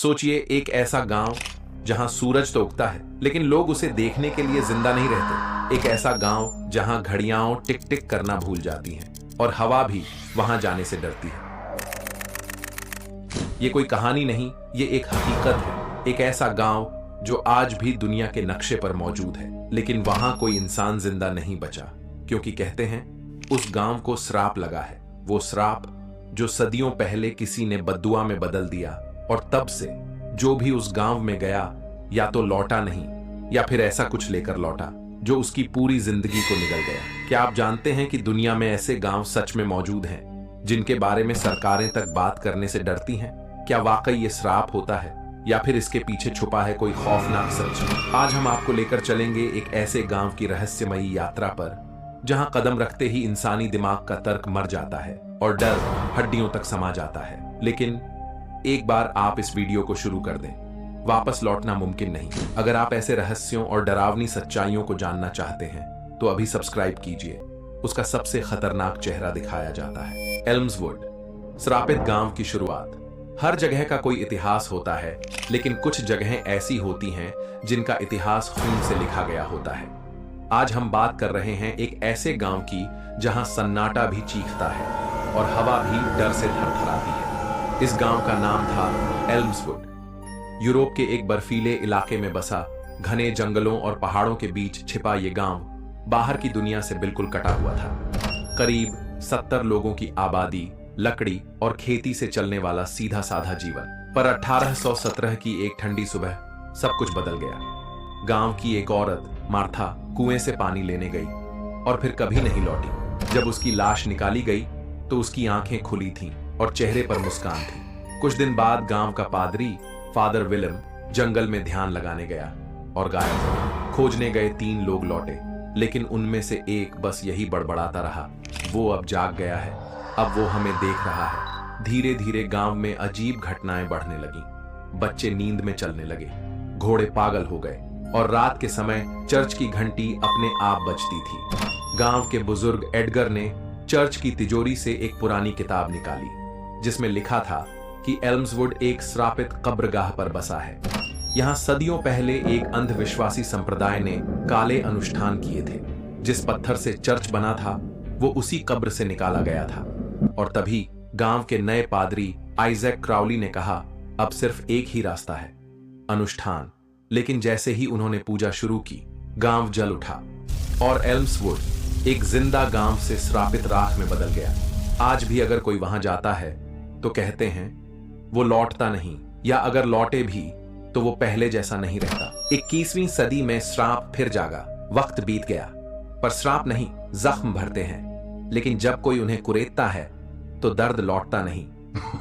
सोचिए, एक ऐसा गांव जहां सूरज तो उगता है लेकिन लोग उसे देखने के लिए जिंदा नहीं रहते। एक ऐसा गांव जहां घड़ियां टिक टिक करना भूल जाती हैं और हवा भी वहां जाने से डरती है। ये कोई कहानी नहीं, ये एक हकीकत है। एक ऐसा गांव जो आज भी दुनिया के नक्शे पर मौजूद है, लेकिन वहां कोई इंसान जिंदा नहीं बचा, क्योंकि कहते हैं उस गांव को श्राप लगा है। वो श्राप जो सदियों पहले किसी ने बद्दुआ में बदल दिया, और तब से जो भी उस गांव में गया या तो लौटा नहीं या फिर ऐसा कुछ लेकर लौटा जो उसकी पूरी जिंदगी को निगल गया। क्या आप जानते हैं कि दुनिया में ऐसे गांव सच में मौजूद हैं जिनके बारे में सरकारें तक बात करने से डरती हैं? क्या वाकई ये श्राप होता है या फिर इसके पीछे छुपा है कोई खौफनाक सच? आज हम आपको लेकर चलेंगे एक ऐसे गांव की रहस्यमयी यात्रा पर जहां कदम रखते ही इंसानी दिमाग का तर्क मर जाता है और डर हड्डियों तक समा जाता है। लेकिन एक बार आप इस वीडियो को शुरू कर दें, वापस लौटना मुमकिन नहीं। अगर आप ऐसे रहस्यों और डरावनी सच्चाइयों को जानना चाहते हैं तो अभी सब्सक्राइब कीजिए। उसका सबसे खतरनाक चेहरा दिखाया जाता है। एल्म्सवुड, श्रापित गांव की शुरुआत। हर जगह का कोई इतिहास होता है, लेकिन कुछ जगहें ऐसी होती हैं जिनका इतिहास खून से लिखा गया होता है। आज हम बात कर रहे हैं एक ऐसे गांव की जहां सन्नाटा भी चीखता है और हवा भी डर से थरथराती है। इस गांव का नाम था एल्म्सवुड। यूरोप के एक बर्फीले इलाके में बसा, घने जंगलों और पहाड़ों के बीच छिपा ये गांव बाहर की दुनिया से बिल्कुल कटा हुआ था। करीब 70 लोगों की आबादी, लकड़ी और खेती से चलने वाला सीधा साधा जीवन। पर 1817 की एक ठंडी सुबह सब कुछ बदल गया। गांव की एक औरत मार्था कुएं से पानी लेने गई और फिर कभी नहीं लौटी। जब उसकी लाश निकाली गई तो उसकी आंखें खुली थीं और चेहरे पर मुस्कान थी। कुछ दिन बाद गांव का पादरी फादर विलियम जंगल में ध्यान लगाने गया और गायब हो। खोजने गए 3 लोग लौटे, लेकिन उनमें से एक बस यही बड़बड़ाता रहा, वो अब जाग गया है, अब वो हमें देख रहा है। धीरे धीरे गांव में अजीब घटनाएं बढ़ने लगी। बच्चे नींद में चलने लगे, घोड़े पागल हो गए और रात के समय चर्च की घंटी अपने आप बजती थी। गांव के बुजुर्ग एडगर ने चर्च की तिजोरी से एक पुरानी किताब निकाली जिसमें लिखा था कि एल्म्सवुड एक श्रापित कब्रगाह पर बसा है। यहां सदियों पहले एक अंधविश्वासी संप्रदाय ने काले अनुष्ठान किए थे। जिस पत्थर से चर्च बना था वो उसी कब्र से निकाला गया था। और तभी गांव के नए पादरी आइजैक क्राउली ने कहा, अब सिर्फ एक ही रास्ता है, अनुष्ठान। लेकिन जैसे ही उन्होंने पूजा शुरू की, गांव जल उठा और एल्म्सवुड एक जिंदा गांव से श्रापित राख में बदल गया। आज भी अगर कोई वहां जाता है तो कहते हैं वो लौटता नहीं, या अगर लौटे भी तो वो पहले जैसा नहीं रहता। 21वीं सदी में श्राप फिर जागा। वक्त बीत गया, पर श्राप नहीं, जख्म भरते हैं। लेकिन जब कोई उन्हें कुरेदता है तो दर्द लौटता नहीं,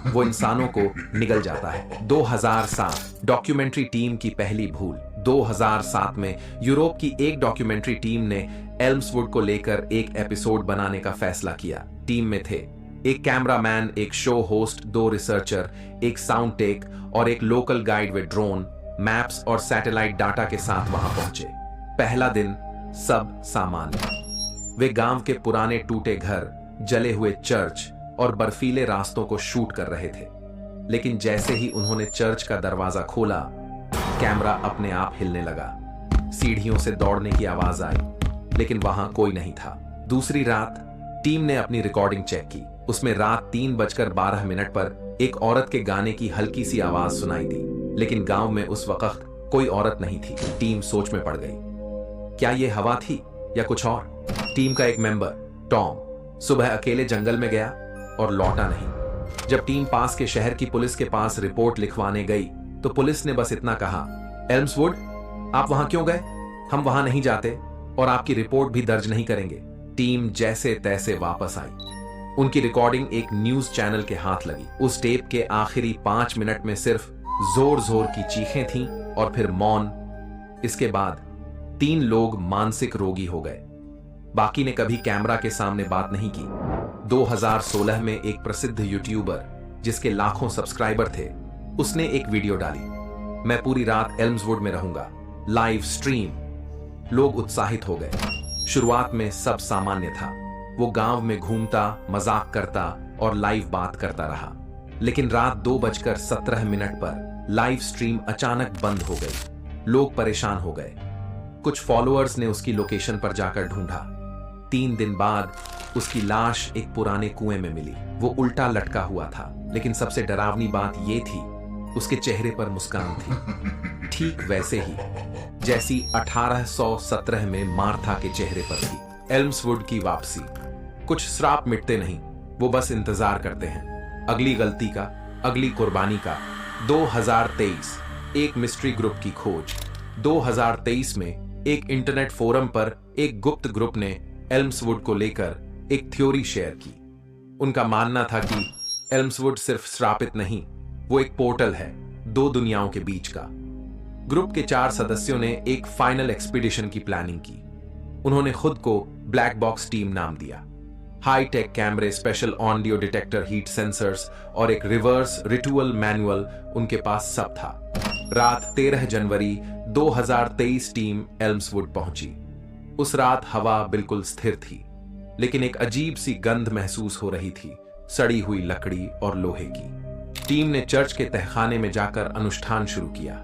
वो इंसानों को निगल जाता है। 2007 डॉक्यूमेंट्री टीम की पहली भूल। 2007 में यूरोप की एक डॉक्यूमेंट्री टीम ने एल्म्सवुड को लेकर एक एपिसोड बनाने का फैसला किया। टीम में थे एक कैमरामैन, एक शो होस्ट, 2 रिसर्चर, एक साउंड टेक और एक लोकल गाइड वे ड्रोन, मैप्स और सैटेलाइट डाटा के साथ वहां पहुंचे। पहला दिन सब सामान्य। वे गांव के पुराने टूटे घर, जले हुए चर्च और बर्फीले रास्तों को शूट कर रहे थे। लेकिन जैसे ही उन्होंने चर्च का दरवाजा खोला, कैमरा अपने आप हिलने लगा। सीढ़ियों से दौड़ने की आवाज आई, लेकिन वहां कोई नहीं था। दूसरी रात टीम ने अपनी रिकॉर्डिंग चेक की। उसमें रात 3:12 पर एक औरत के गाने की हल्की सी आवाज सुनाई दी, लेकिन गांव में उस वक्त कोई औरत नहीं थी। टीम सोच में पड़ गई, क्या ये हवा थी या कुछ और? टीम का एक मेंबर टॉम सुबह अकेले जंगल में गया और लौटा नहीं। जब टीम पास के शहर की पुलिस के पास रिपोर्ट लिखवाने गई तो पुलिस ने बस इतना कहा, एल्म्सवुड, आप वहां क्यों गए? हम वहां नहीं जाते और आपकी रिपोर्ट भी दर्ज नहीं करेंगे। टीम जैसे तैसे वापस आई। उनकी रिकॉर्डिंग एक न्यूज चैनल के हाथ लगी। उस टेप के आखिरी 5 मिनट में सिर्फ जोर जोर की चीखें थीं और फिर मौन। इसके बाद 3 लोग मानसिक रोगी हो गए। बाकी ने कभी कैमरा के सामने बात नहीं की। 2016 में एक प्रसिद्ध यूट्यूबर जिसके लाखों सब्सक्राइबर थे, उसने एक वीडियो डाली, मैं पूरी रात एल्म्सवुड में रहूंगा, लाइव स्ट्रीम। लोग उत्साहित हो गए। शुरुआत में सब सामान्य था। वो गांव में घूमता, मजाक करता और लाइव बात करता रहा। लेकिन रात 2:17 पर लाइव स्ट्रीम अचानक बंद हो गई। लोग परेशान हो गए। कुछ फॉलोअर्स ने उसकी लोकेशन पर जाकर ढूंढा। 3 दिन बाद उसकी लाश एक पुराने कुएं में मिली। वो उल्टा लटका हुआ था, लेकिन सबसे डरावनी बात यह थी, उसके चेहरे पर मुस्कान थी, ठीक वैसे ही जैसी 1817 में मार्था के चेहरे पर थी। एल्म्सवुड की वापसी। कुछ श्राप मिटते नहीं, वो बस इंतजार करते हैं अगली गलती का, अगली कुर्बानी का। 2023 एक मिस्ट्री ग्रुप की खोज। 2023 में एक इंटरनेट फोरम पर एक गुप्त ग्रुप ने एल्म्सवुड को लेकर एक थ्योरी शेयर की। उनका मानना था कि एल्म्सवुड सिर्फ श्रापित नहीं, वो एक पोर्टल है 2 दुनियाओं के बीच का। ग्रुप के 4 सदस्यों ने एक फाइनल एक्सपीडिशन की प्लानिंग की। उन्होंने खुद को ब्लैक बॉक्स टीम नाम दिया। हाई टेक कैमरे, special audio detector, heat sensors और एक रिवर्स रिचुअल मैनुअल, उनके पास सब था। रात 13 जनवरी 2023 टीम एल्म्सवुड पहुंची। उस रात हवा बिल्कुल स्थिर थी, लेकिन एक अजीब सी गंध महसूस हो रही थी, सड़ी हुई लकड़ी और लोहे की। टीम ने चर्च के तहखाने में जाकर अनुष्ठान शुरू किया।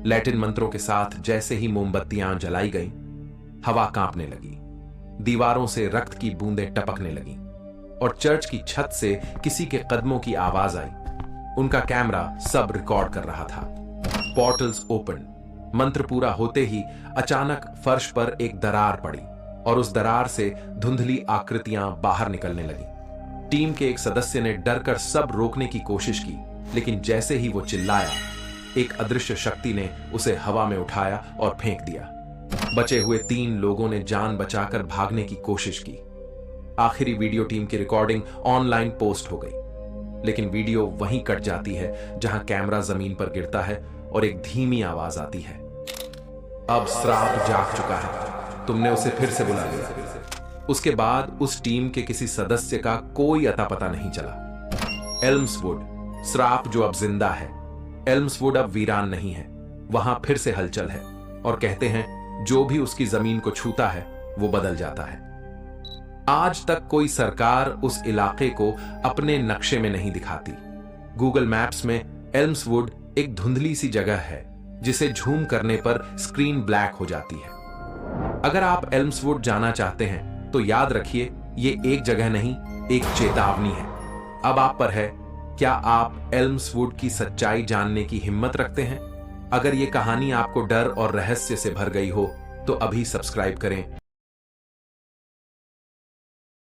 लैटिन मंत्रों के साथ जैसे ही मोमबत्तियां जलाई गईं, हवा कांपने लगी, दीवारों से रक्त की बूंदें टपकने लगीं और चर्च की छत से किसी के कदमों की आवाज आई। उनका कैमरा सब रिकॉर्ड कर रहा था। Portals open. मंत्र पूरा होते ही अचानक फर्श पर एक दरार पड़ी और उस दरार से धुंधली आकृतियां बाहर निकलने लगी। टीम के एक सदस्य ने डरकर सब रोकने की कोशिश की, लेकिन जैसे ही वो चिल्लाया, एक अदृश्य शक्ति ने उसे हवा में उठाया और फेंक दिया। बचे हुए 3 लोगों ने जान बचाकर भागने की कोशिश की। आखिरी वीडियो टीम की रिकॉर्डिंग ऑनलाइन पोस्ट हो गई, लेकिन वीडियो वहीं कट जाती है जहां कैमरा जमीन पर गिरता है और एक धीमी आवाज आती है, अब श्राप जाग चुका है, तुमने उसे फिर से बुला लिया। उसके बाद उस टीम के किसी सदस्य का कोई अता पता नहीं चला। एल्म्सवुड, श्राप जो अब जिंदा है। एल्म्सवुड अब वीरान नहीं है, वहां फिर से हलचल है और कहते हैं जो भी उसकी जमीन को छूता है वो बदल जाता है। आज तक कोई सरकार उस इलाके को अपने नक्शे में नहीं दिखाती। गूगल मैप्स में एल्म्सवुड एक धुंधली सी जगह है जिसे झूम करने पर स्क्रीन ब्लैक हो जाती है। अगर आप एल्म्सवुड जाना चाहते हैं तो याद रखिए, ये एक जगह नहीं, एक चेतावनी है। अब आप पर है, क्या आप एल्म्सवुड की सच्चाई जानने की हिम्मत रखते हैं? अगर ये कहानी आपको डर और रहस्य से भर गई हो तो अभी सब्सक्राइब करें।